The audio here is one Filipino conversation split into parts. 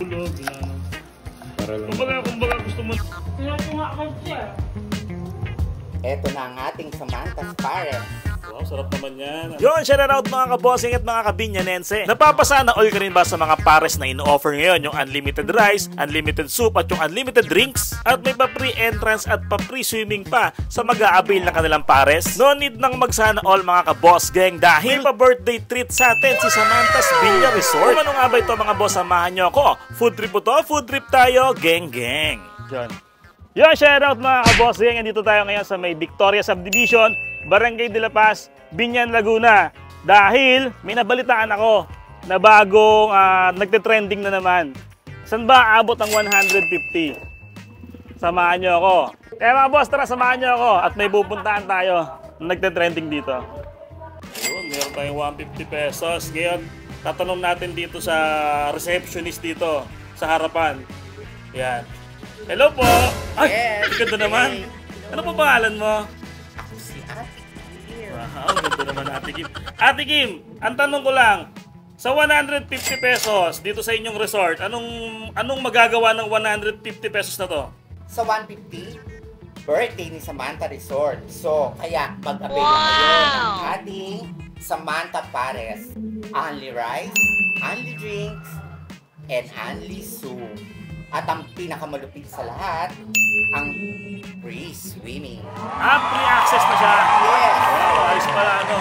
bulog. Kumbaga gusto mo. Eto na ang ating Samantha's Pares. Wow, sarap naman yan. Yun, shout out mga kabossing at mga kabinyanense. Napapasana all ka rin ba sa mga pares na ino-offer ngayon? Yung unlimited rice, unlimited soup at yung unlimited drinks? At may pa-free entrance at pa-free swimming pa sa mag-a-avail na kanilang pares? No need nang magsana all mga kaboss gang dahil may pa-birthday treat sa atin si Samantha's Villa Resort. Kung ano nga ba ito mga boss, samahan nyo ako. Food trip po to, food trip tayo, gang gang. Diyan. Yo, shout out mga kaboss gang. Andito tayo ngayon sa may Victoria Subdivision, Barangay de la Paz, Biñan, Laguna. Dahil may nabalitaan ako na bagong nagte-trending na naman. Saan ba aabot ang 150? Samahan nyo ako. Kaya mga boss, tara samahan nyo ako at may pupuntahan tayo na nagte-trending dito. Ayun, meron tayong 150 pesos. Ngayon, tatanong natin dito sa receptionist dito sa harapan. Yan. Hello po! Ay! Yes. Ganda naman! Ano po pangalan mo? Ako si Ate Kim. Wow, ganda naman Ate Kim. Ate Kim, ang tanong ko lang, sa 150 pesos dito sa inyong resort, anong magagawa ng 150 pesos na to? Sa 150, birthday ni Samantha Resort. So, kaya mag-avail kayo ng ating Samantha Pares. Only rice, only drinks, and only soup. At ang pinakamalupit sa lahat, ang free swimming. Free access na siya. Yes. Wow, ayos pala ano.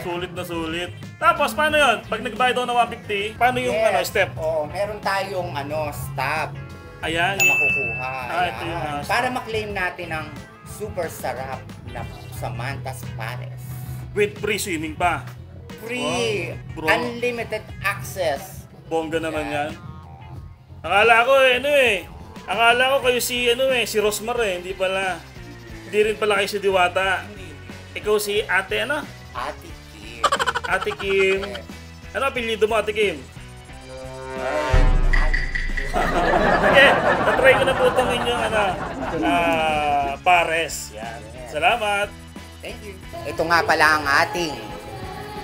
Sulit na sulit. Tapos, paano yun? Pag nagbayad ako ng 150, paano yung step? Oo, meron tayong stop Ayan. na makukuha. Ito yung stop. Para maklaim natin ang super sarap na Samantha's Pares. With free swimming pa. Free, Wow, bro. unlimited access. Bongga naman yan. Akala ko akala ko kayo si si Rosmar hindi pala. Hindi rin pala kayo si Diwata. Ikaw si Ate Ate Kim. Ate Kim. Ano apelyido mo, Ate Kim? Sige, tatry ko na po itong inyong pares. Yan. Salamat. Thank you. Ito nga pala ang ating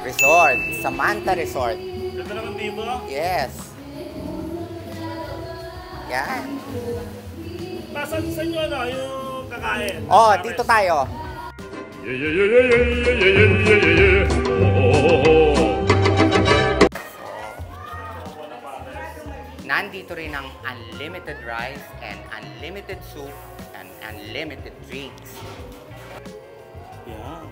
resort, Samantha Resort. Ganda naman dito. Yes. Yan. Nasaan sa inyo yung kakain? Dito tayo. Nandito rin ang unlimited rice and unlimited soup and unlimited drinks. Yan.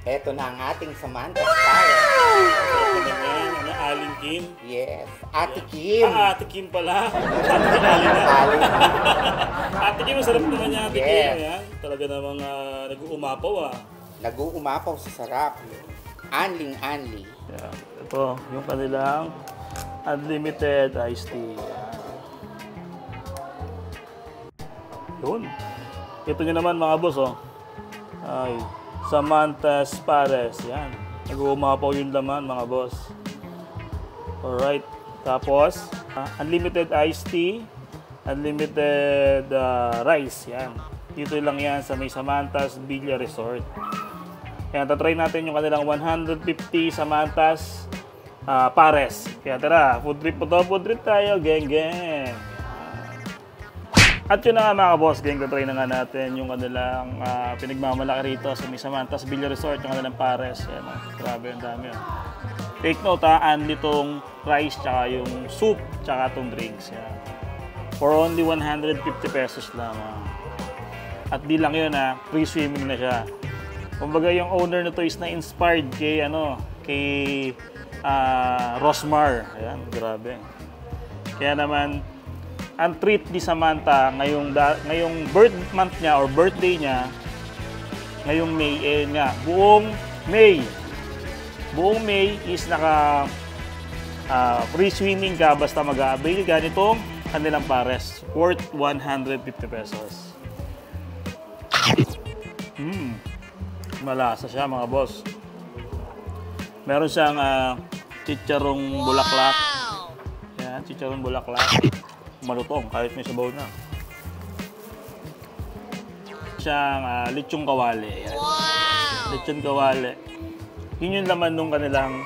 Ito na ang ating Samantha's Pares. Aling Kim. Yes. Ate Kim. Ate Kim pala. Ate Kim Aling na. Ate Kim, masarap naman niya Ate Kim. Yan. Talaga namang nag-uumapaw Nag-uumapaw sa sarap. Anling-anli. Yan. Ito, yung kanilang unlimited iced tea. Yun. Ito nyo naman mga boss Ay, Samantha's Pares. Yan. Nag-uumapaw yung laman mga boss. Alright. Tapos, unlimited iced tea, unlimited rice. Yan. Dito lang yan sa may Samantha's Villa Resort. Kaya tatry natin yung kanilang 150 Samantha's Pares. Kaya tara, food trip po to. Food trip tayo. Geng, geng. At yun na nga mga boss, gang, tatry na nga natin yung kanilang pinagmamalaki rito sa may Samantha's Villa Resort, yung kanilang pares. Yan, grabe, ang dami. Take note only tong rice, tsaka yung soup, tsaka tong drinks. Yan. For only 150 pesos lang. At di lang yun free swimming na siya. Kumbaga yung owner nito is na-inspired kay, kay Rosmar. Ayan, grabe. Kaya naman, ang treat ni Samantha ngayong birth month niya or birthday niya ngayong May buong May is naka free swimming ka basta mag-a-avail ka nitong kanilang pares worth 150 pesos. Malasa siya mga boss. Meron siyang chicharong bulaklak. Yan, chicharong bulaklak. Malutong kahit may sabaw na. Siyang lechong kawali. Ayan. Wow! Lechong kawali. Yun yung laman nung kanilang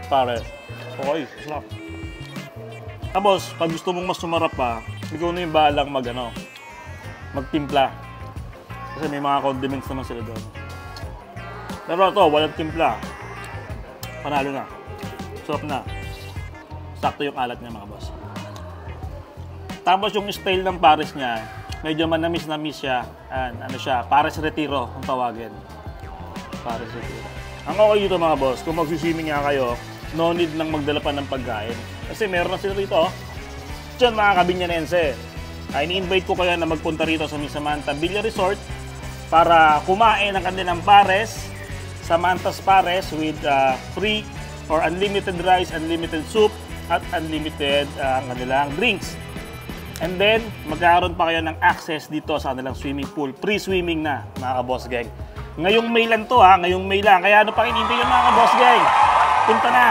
pares. Okay, sarap. Tapos, pag gusto mong mas sumarap pa, ikaw na yung bahalang magtimpla. Kasi may mga condiments naman sila doon. Pero ito, walang timpla. Panalo na. Sarap na. Sakto yung alat niya, mga boss. Tapos yung style ng pares niya, medyo manamis-namis siya. Ano siya, pares retiro kung tawagin. Pares retiro. Ang okay dito, mga boss, kung magsiswimming nga kayo, no need nang magdala pa ng pagkain. Kasi meron na sila rito. Diyan, mga kabinyanense. Ini-invite ko kayo na magpunta rito sa Samantha Villa Resort para kumain ng kanilang pares, Samantha's Pares with free or unlimited rice, unlimited soup, at unlimited kanilang drinks. And then, magkakaroon pa kayo ng access dito sa kanilang swimming pool. Pre-swimming na, mga ka-boss gang. Ngayong May lang to, ngayong May lang. Kaya ano pang inintay yun, mga ka-boss gang? Punta na!